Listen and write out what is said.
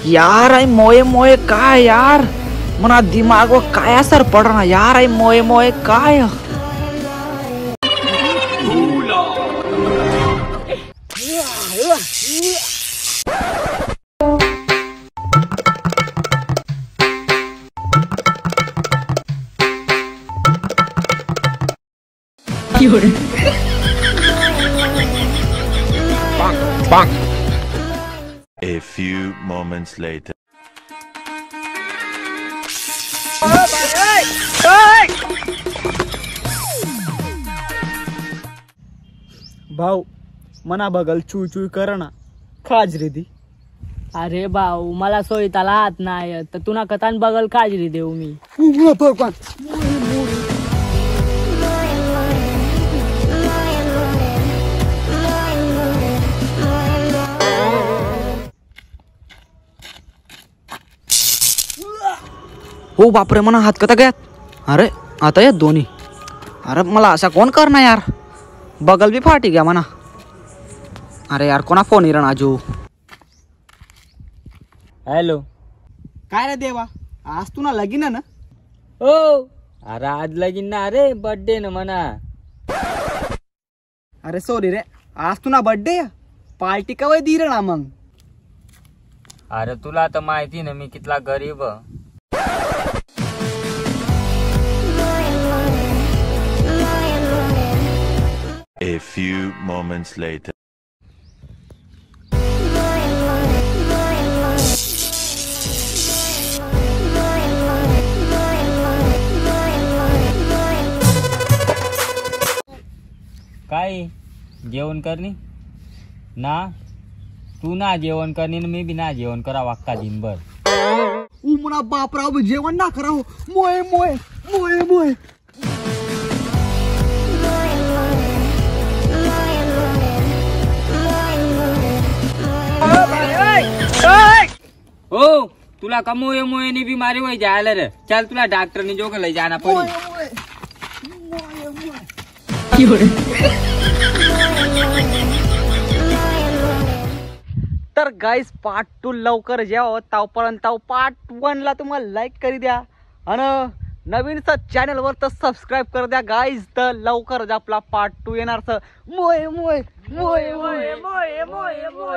यार आई मोये मोये काय यार मना दिमाग व काय असर पडना यार आई मोये मोये काय A few moments later. भाऊ मना बगल चुई चुई कर ना खाजरी दी. अरे भाऊ मला सोयताला हात नाही तर तुला कथान बगल काजरी देऊ मी. भगवान हो बापरे मना हात कथा गयात. अरे आता या दोन्ही अरे मला असा कोण करणार यार बगल भी फाटी गया मना. अरे यार कोणा फोन येणार आजू. हॅलो काय रे देवा आज तुला लगीन आहे ना. ओ अरे आज लगीन ना अरे बर्थडे ना म्हणा. अरे सॉरी रे आज तुला बर्थडे पार्टी कवा दी रे ना मग. अरे तुला तर माहिती ना मी कितला गरीब. A few moments later. काय जेवण करनी ना तू ना जेवण करनी मी बी ना जेवण करा वाक्का दिनभर. उमना बापराव जेवण ना करा हो. मोये मोये मोये मोये. ओ तुला का मोये मोये नी बीमारी होई जायला रे. चल तुला डॉक्टर ने जो लई जाना पड़ी. तर गाईस पार्ट 2 लवकर जेव्हा तावपर्यंत पार्ट 1 ला तुम्हाला लाईक करी द्या आणि नवीन चॅनल वर तर सबस्क्राईब कर द्या गाईज. तर लवकर आपला पार्ट 2 येणार. मोये मोये मोये मोये मोये मोये मोये.